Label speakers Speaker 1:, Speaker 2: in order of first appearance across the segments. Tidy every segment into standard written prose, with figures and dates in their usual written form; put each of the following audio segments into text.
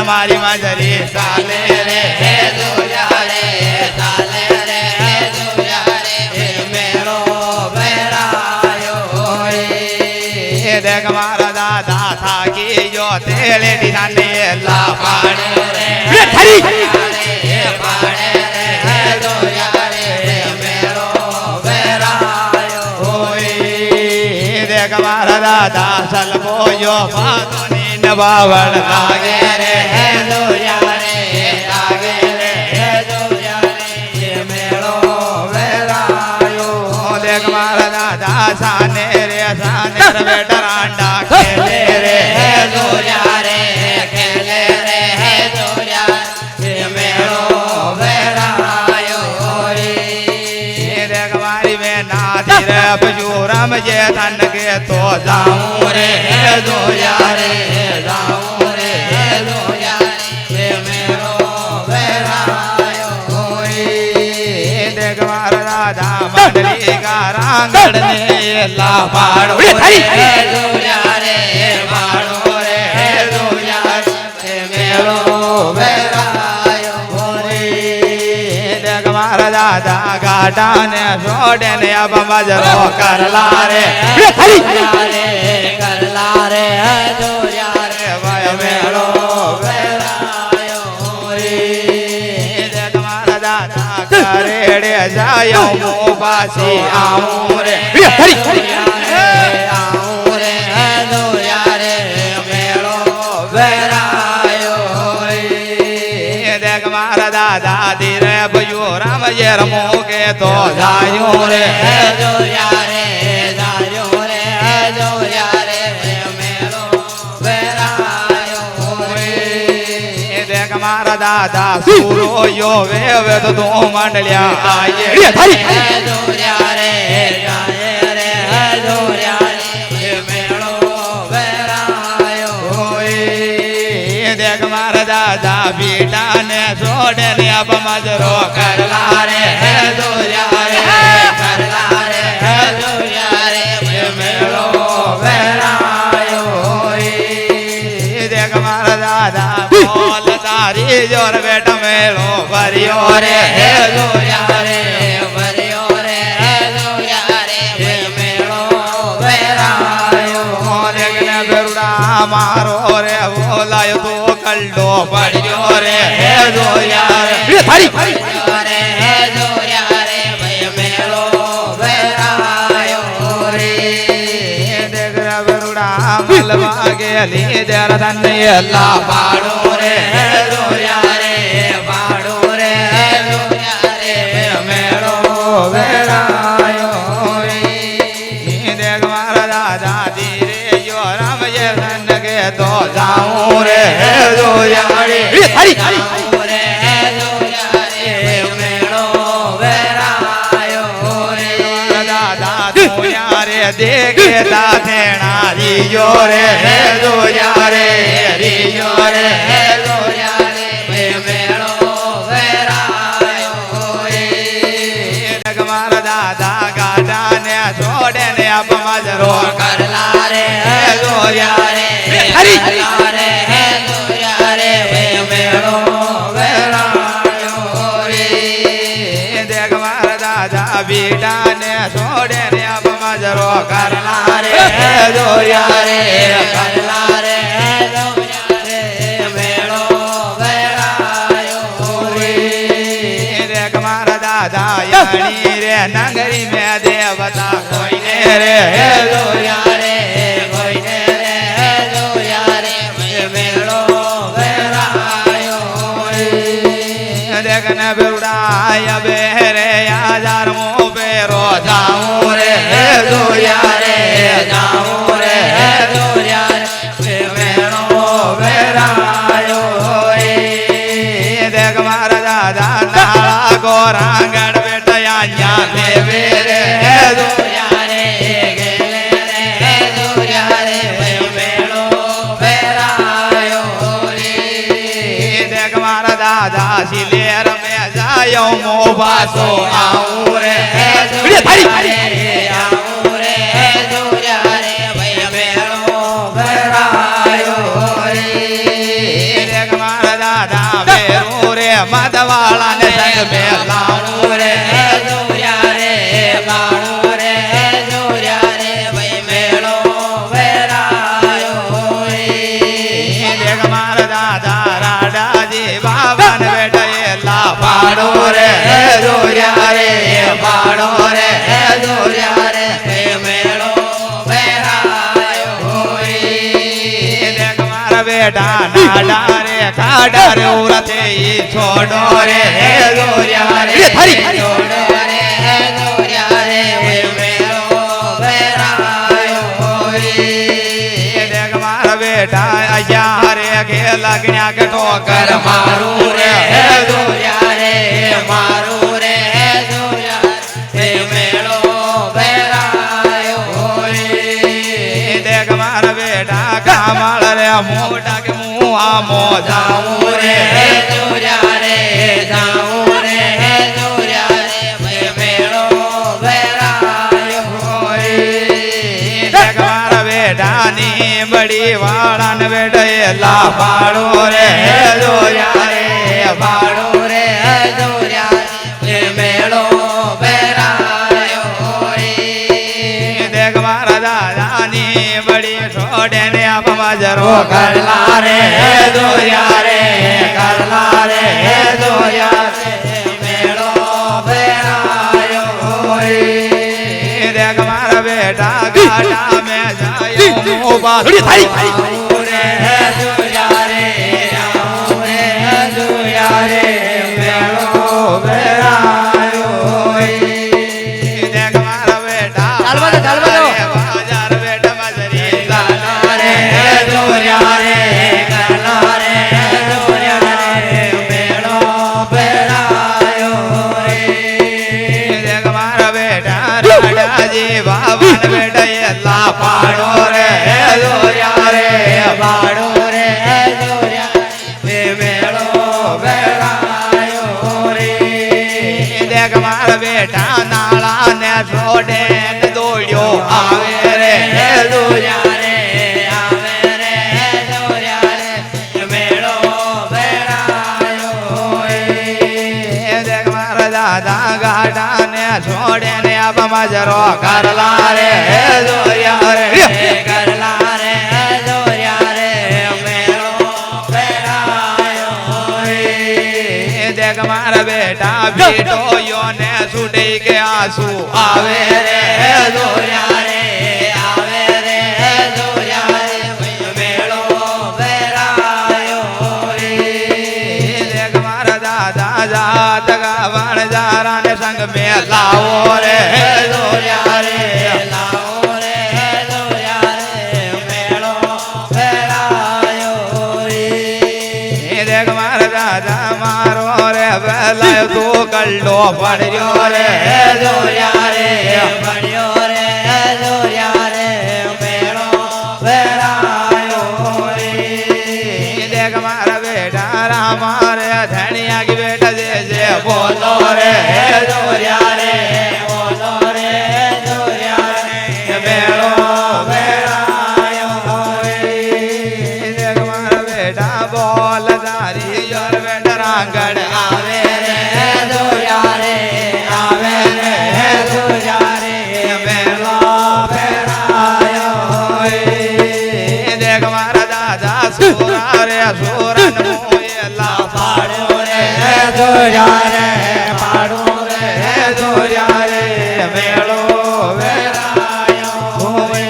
Speaker 1: मारी मजरी साले रे दुया रे साले रे दुया रे मेरो बेरायो देख मारा दादा था की जो तेले दिनाने ला पाड़े रे पाड़े रे दुया रे मेरो बेरायो देख मारा दादा सलबो जो बातों बावल लागे रे दुया रे लागे रे दुया रे मेलो वेरायो देख मारा दादा साने रे बेटा रांडा खेले रे दुया रे खेले रे दुया रे मेलो वेरायो देख मारी में नादी रे बजूरम जे धन के तो जाऊं रे दुया रे रांगड़ने ला पाड़ो रे दुया रे पाड़ो रे दुया रे मेरो बेरायो रे देख मारा दादा गाड़ा ने छोड़े ने अब मजरो कर ला रे कर ला रे दुया रे भाई मेरो बेरायो रे देख मारा दादा करेड़े जायो मुबासी आऊं रे आऊं रे दुया रे मेरो बेरायो रे देख मारा दादा धीरे बयो राम ये रमो के तो जायो रे दुया रे जायो रे दुया रे मेरो बेरायो रे देख मारा दादा सूरो यो वे तो दो मंडलिया आये दुया रे जाये रे दुया रे मेरो बेरायो देख मारा दादा बेटा ने छोड़े ने अब मजरो कर ला रे दुया रे कर ला रे दुया रे मेरो बेरायो देख मारा दादा बोल तारी जोर बेटा मेरो भरियो रे दुया रे भरियो रे दुया रे मेरो बेरायो देखने बेरुड़ा मारो रे बोलायो तो कल्डो बढ़ियो रे दुया रे रे दुया रे मेरो बेरायो रे देखने बेरुड़ा मलबा के लिए जर धन अल्लाह पाड़ो रे दुया रे पाड़ो रे दुया रे मेरो बेरायो रे देख मारा दादा धीरे यो થારી
Speaker 2: રે જોયા રે મેળો વેરાયો રે
Speaker 1: દાદા જોયા રે દેખે દાથેણા રીજો રે જોયા રે રીજો રે
Speaker 2: જોયા રે મેળો વેરાયો રે
Speaker 1: મારા દાદા ગાડા ને છોડે ને અપમજરો
Speaker 2: કરલા રે જોયા રે
Speaker 1: થારી
Speaker 2: જોયા રે મેળો વેરાયો રે
Speaker 1: દેખ મારા દાદા બીડા ને છોડે ને અપમજરો કરલા રે
Speaker 2: જોયા રે કરલા રે જોયા રે મેળો વેરાયો રે
Speaker 1: દેખ મારા દાદા યાણી રે નગરી મે દેવતા કોઈને રે
Speaker 2: જોયા રે કોઈને રે જોયા રે મેળો વેરાયો રે
Speaker 1: દેખ ને બેવડાય બેરે આજાર મો બેરો જાઉં રે
Speaker 2: જોયા રે જાઉં રે જોયા રે મેળો વેરાયો રે
Speaker 1: દેખ મારા દાદા નાળા ગોરાંગણ બેટયા ન્યા દેવે રે
Speaker 2: જોયા રે ગેલે રે જોયા રે મેળો વેરાયો રે
Speaker 1: દેખ મારા દાદા સિલેર મે જાયો મો પાસો આવું રે
Speaker 2: આવું રે જોયા રે મેળો વેરાયો રે
Speaker 1: દેખ મારા દાદા બેરું રે માધવાળા ને સંગ મે લાવું
Speaker 2: રે જોયા રે બાણું રે જોયા રે મેળો વેરાયો રે
Speaker 1: દેખ મારા દાદા રાડાજી બાબા ને બેઠેલા પાડો રે
Speaker 2: જોયા રે બાણો રે જોયા રે મેળો વેરાયો રે
Speaker 1: દેખ મારા બેટા નાડા રે કાડા રે ઉરતે ઈ છોડો રે
Speaker 2: જોયા રે જોડો રે જોયા રે મેળો વેરાયો રે
Speaker 1: દેખ મારા બેટા અયા રે કે લગણ્યા કે ઠોકર મારું રે
Speaker 2: જોયા રે મારું રે જોયા રે મેળો વેરાયો રે
Speaker 1: દેખ મારા બેટા કામળ રે મોટા કે મું આમો જાઉં રે
Speaker 2: જોયા રે જાઉં રે જોયા રે મેળો વેરાયો રે
Speaker 1: દેખ મારા બેટા ની બડી વાળા ને બેઠેલા પાડો રે જોયા રે
Speaker 2: બાળો રે જોયા રે મેળો વેરાયો રે
Speaker 1: દેખ મારા દાદા ની બડી છોડે ને અપમજરો
Speaker 2: કરલા રે જોયા રે કરલા રે જોયા રે મેળો વેરાયો રે
Speaker 1: દેખ મારા બેટા ગાડા મે જાયો મો પાસો
Speaker 2: આવું રે જોયા રે આવું રે જોયા રે મેળો વેરાયો રે
Speaker 1: દેખ મારા બેટા
Speaker 2: ચાલવા દો.
Speaker 1: બાજાર બેટા મજરી
Speaker 2: કરલા રે જોયા રે કરલા રે જોયા રે મેળો વેરાયો રે
Speaker 1: દેખ મારા બેટા રાડાજી બાબા ને બેઠેલા પાડો રે
Speaker 2: જોયા રે બાળો રે જોયા રે મેળો વેરાયો રે
Speaker 1: દેખ મારા બેટા નાળા ને છોડે ને દોડ્યો આવે રે
Speaker 2: જોયા રે આવે રે જોયા રે મેળો વેરાયો રે
Speaker 1: દેખ મારા દાદા ગાડા ને છોડે ને અપમજરો કરલા રે
Speaker 2: જોયા રે કરલા રે જોયા રે મેળો વેરાયો રે
Speaker 1: દેખ મારા બેટા બેટો યો ને છૂટી કે આંસુ આવે રે
Speaker 2: જોયા રે આવે રે જોયા રે મેળો વેરાયો રે
Speaker 1: દેખ મારા દાદા જાત ગાવણ જારા ને સંગ મે લાવો રે
Speaker 2: જોયા રે લાવો રે જોયા રે મેળો વેરાયો રે
Speaker 1: દેખ મારા કલ્લો પડ્યો રે
Speaker 2: દોર્યા રે પડ્યો રે દોર્યા રે મેળો વેરાયો રે
Speaker 1: દેખ મારા બેટા રામા રે ધણિયા કી બેટા જે બોલો રે
Speaker 2: દોર્યા રે બોલો રે દોર્યા રે મેળો વેરાયો રે
Speaker 1: દેખ મારા બેટા બોલ તારી જોર બેટા રાંગણ
Speaker 2: આવે રે દોર્યા રે આવે રે દોર્યા રે મેળો વેરાયો રે
Speaker 1: દેખ મારા દાદા સુરા રે સુરન મોયલા
Speaker 2: પાડ્યો રે દોર્યા રે પાડ્યો રે દોર્યા રે મેળો વેરાયો રે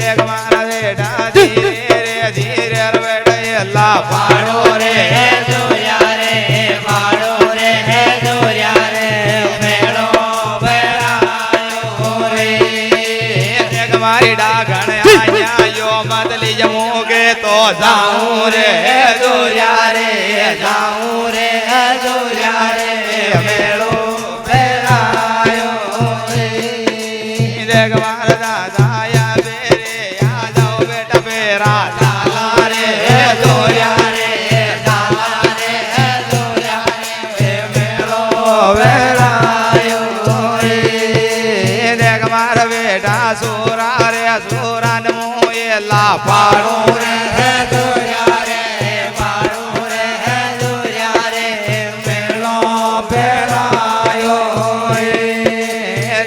Speaker 1: દેખ મારા બેટા ધીરે રે ધીરે રે બેટા એલા
Speaker 2: પાડો રે દોર્યા રે પાડો રે દોર્યા રે મેળો વેરાયો રે
Speaker 1: દેખ મારી ડાઘણ આયા યો મતલી જમોગે તો જાઉં રે
Speaker 2: દોર્યા રે જાઉં રે દોર્યા રે મેળો વેરાયો રે
Speaker 1: દેખ મારા દાદા આયા બેરે આ જાઓ બેટા બેરા
Speaker 2: ચાલા રે દોર્યા રે ચાલા રે દોર્યા રે મેળો વેરાયો રે
Speaker 1: દેખ મારા બેટા સુરા રે સુરાન મોયલા
Speaker 2: પાડો
Speaker 1: પાડો
Speaker 2: રે દોર્યા રે પાડો રે દોર્યા રે મેળો વેરાયો રે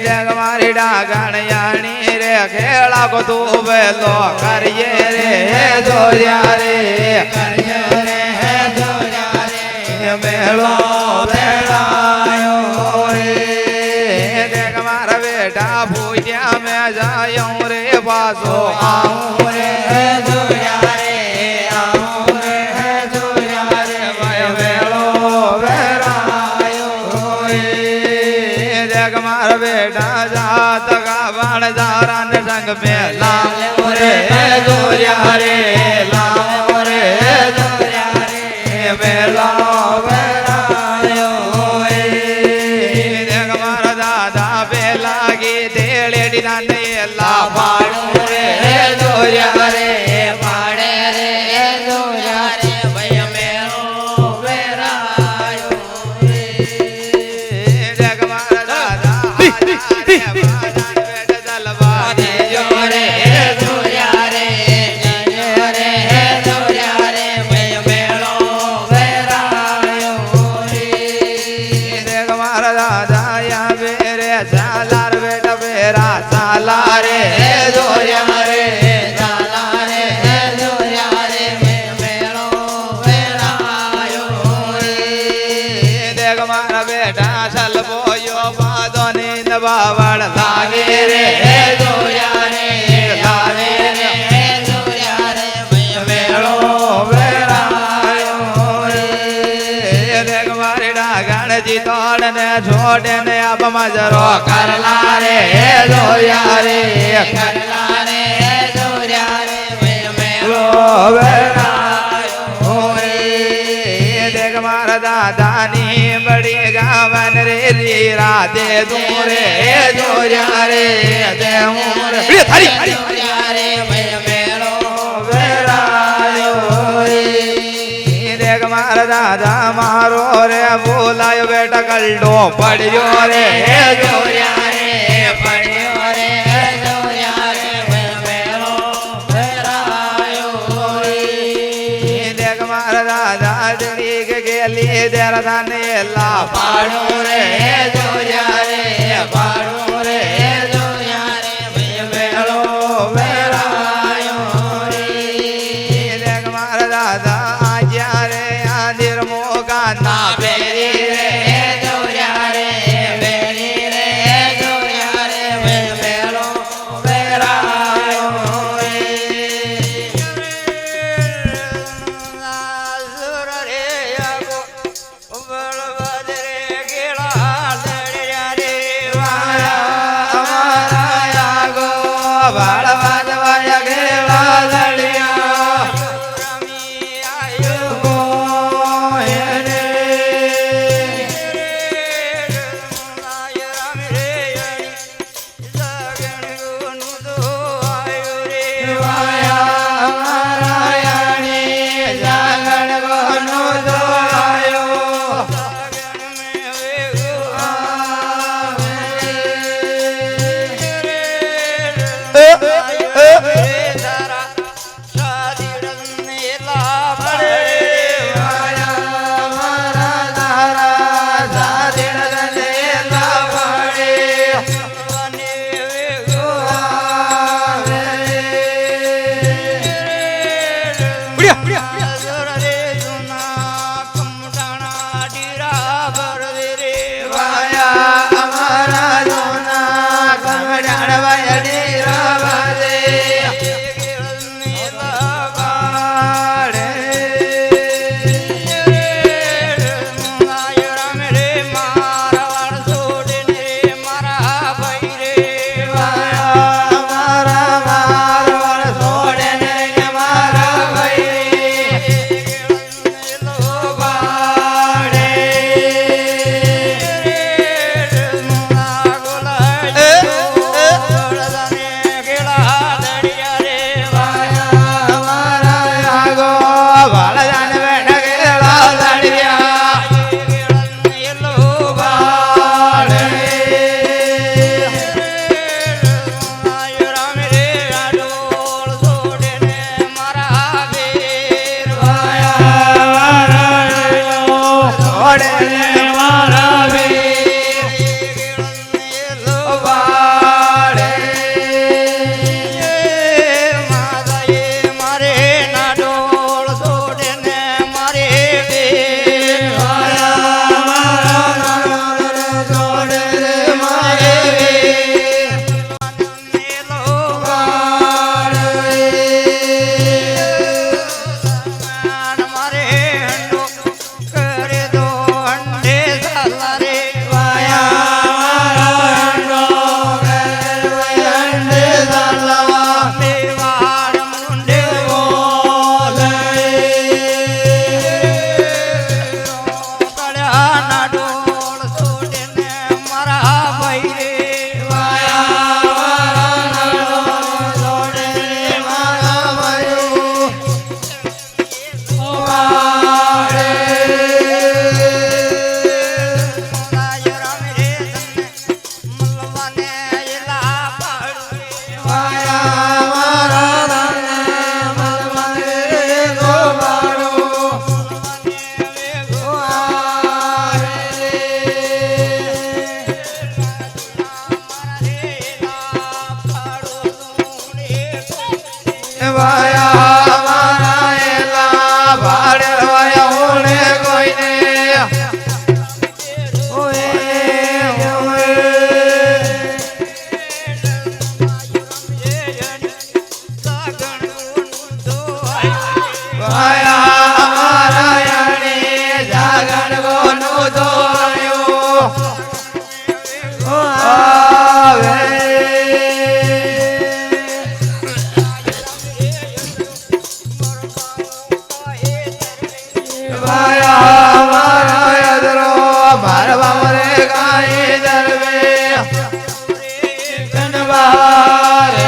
Speaker 1: દેખ મારી ડાઘણ યાણી રે ખેલા કો તું વેલો કરીએ રે દોર્યા રે
Speaker 2: કર્યો રે દોર્યા રે મેળો વેરાયો રે
Speaker 1: દેખ મારા બેટા ભૂજ્યા મેં જાયું રે પાછો
Speaker 2: આવું રે દોર્યા રે આવું રે દોર્યા રે મેળો વેરાયો રે
Speaker 1: દેખ મારા બેટા જાત ગાવણ જારા ને સંગ મેલા
Speaker 2: લાવ્યો રે દોર્યા રે લાવ્યો રે દોર્યા રે મેળો વેરાયો રે
Speaker 1: દેખ મારા દાદા પેલા ગી તેડેડી દાને એલા
Speaker 2: પાડો રે દોર્યા રે પાડે રે દોર્યા રે ભય મેળો વેરાયો રે
Speaker 1: દેખ મારા દાદા બેટા દલવા
Speaker 2: દેજો રે દોર્યા રે જજો રે દોર્યા રે ભય મેળો વેરાયો રે
Speaker 1: દેખ મારા દાદા યા બેરે સાલાર બેટા બેરા સાલા રે
Speaker 2: દોર્યા રે ચાલા રે દોર્યા રે મેળો વેરાયો રે
Speaker 1: દેખ મારા બેટા સલબોયો બાદો ની નવાવણ લાગે રે
Speaker 2: દોર્યા રે લાવે રે દોર્યા રે મેળો વેરાયો રે
Speaker 1: દેખ મારી ડાગણ જીતોડ ને છોડે ને આબ મજરો
Speaker 2: કરલા રે દોર્યા રે કરલા રે દોર્યા રે મેળો વેરાયો રે
Speaker 1: દેખ મારા દાદાની બડી ગાવન રે રીરા દે દૂરે દોર્યા રે દે ઉમર
Speaker 2: દોર્યા રે મેળો વેરાયો રે
Speaker 1: દેખ મારા દાદા મારો રે બોલાયો બેટા કલ્ડો પડ્યો રે
Speaker 2: દોર્યા રે પડ્યો રે દોર્યા રે મેળો વેરાયો રે
Speaker 1: દેખ મારા દાદા દડી કે ગેલી દેરા દાને લા
Speaker 2: પાડો રે દોર્યા રે પાડો રે દોર્યા રે મેળો વેરાયો રે
Speaker 1: દેખ મારા દાદા આજ્યા રે આંધીર મોગા ના
Speaker 2: બેરી રે દોર્યા રે બેરી રે દોર્યા રે મેળો વેરાયો રે સુર રે આગો બળવદ રે ગે
Speaker 1: મારવા રે ગાય દરવે કનવારે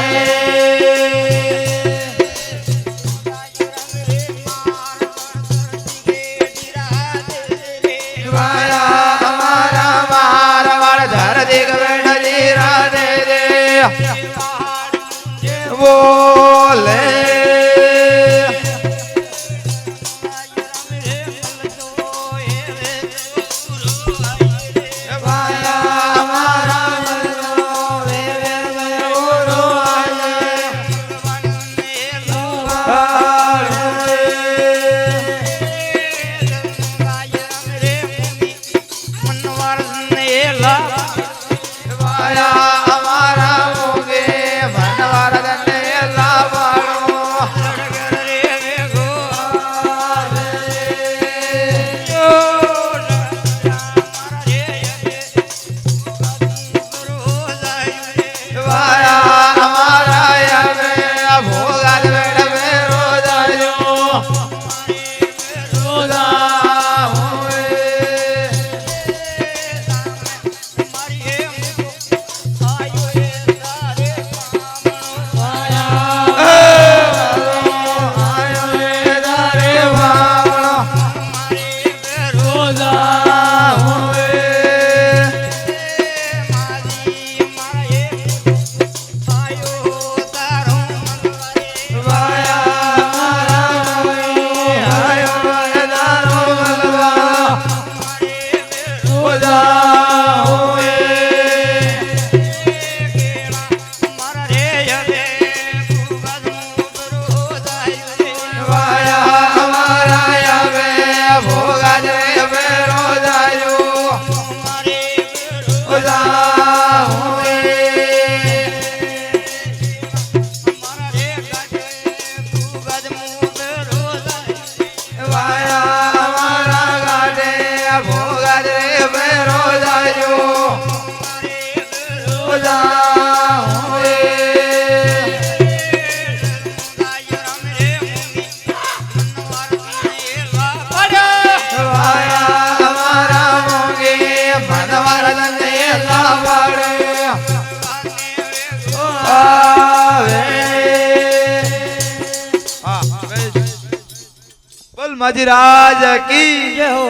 Speaker 1: બોલે માજી રાજ કી જય હો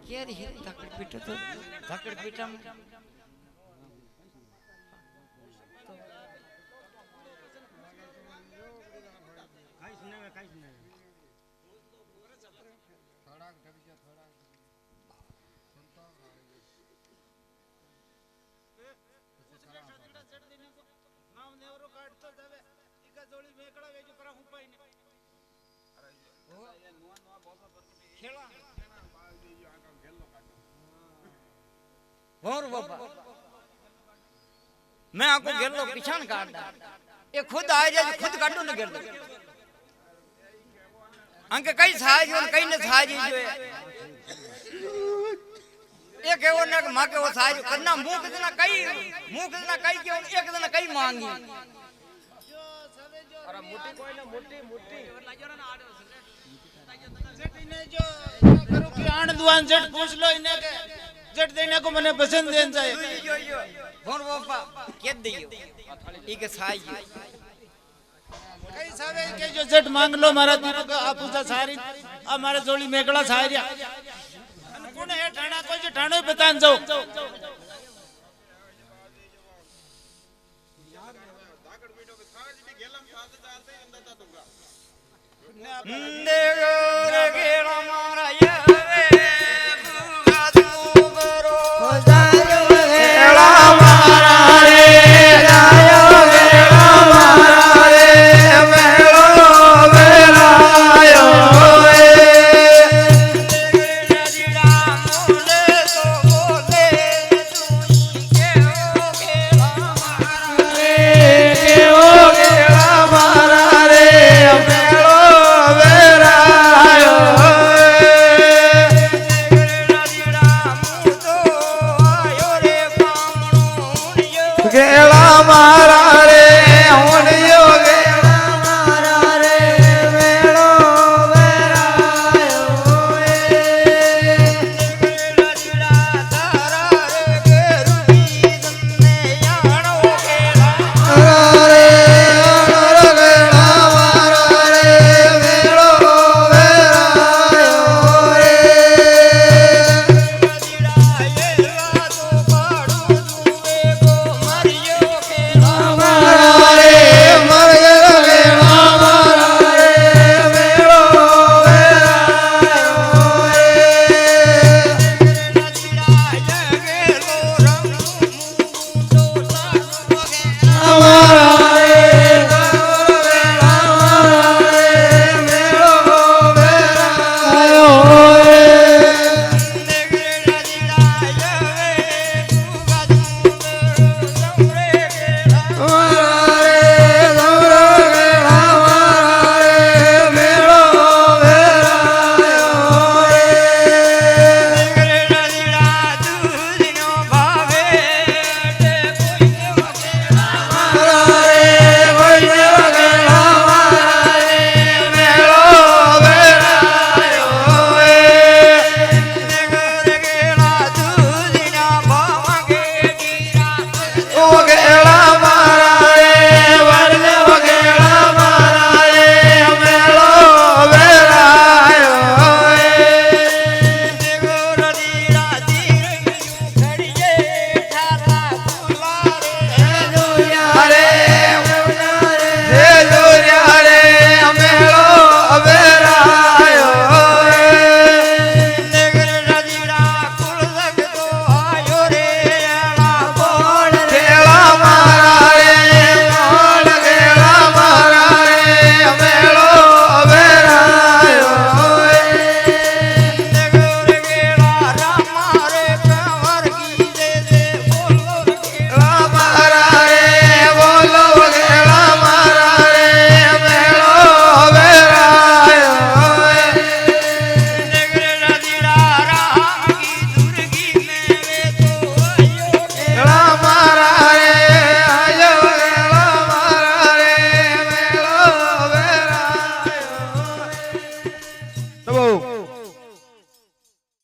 Speaker 2: કેરી હે ધકડ પીટો તો ધકડ પીટમ मैं आपको गेलो पिछान काटदा ये खुद आ जाए खुद काटो न गेलो अंके कई साज और कई ने साज जो ये केवो न मां के वो साज करना मुंह कितना कई के एक दिन कई मांगी अरे मोटी कोई ना मोटी सेठ ने जो करो कि आण दुआन सेठ पूछ लो इने के सेठ देने को मने पसंद देन चाहिए फोन बापा के दियो ई के साई कई सावे के जो सेठ मांग लो मारा तीनो का आपूसा सारी हमारे जोड़ी मेकड़ा सारिया अन कोने हे ठाणा कोई जो ठाणो बतान जाओ देगा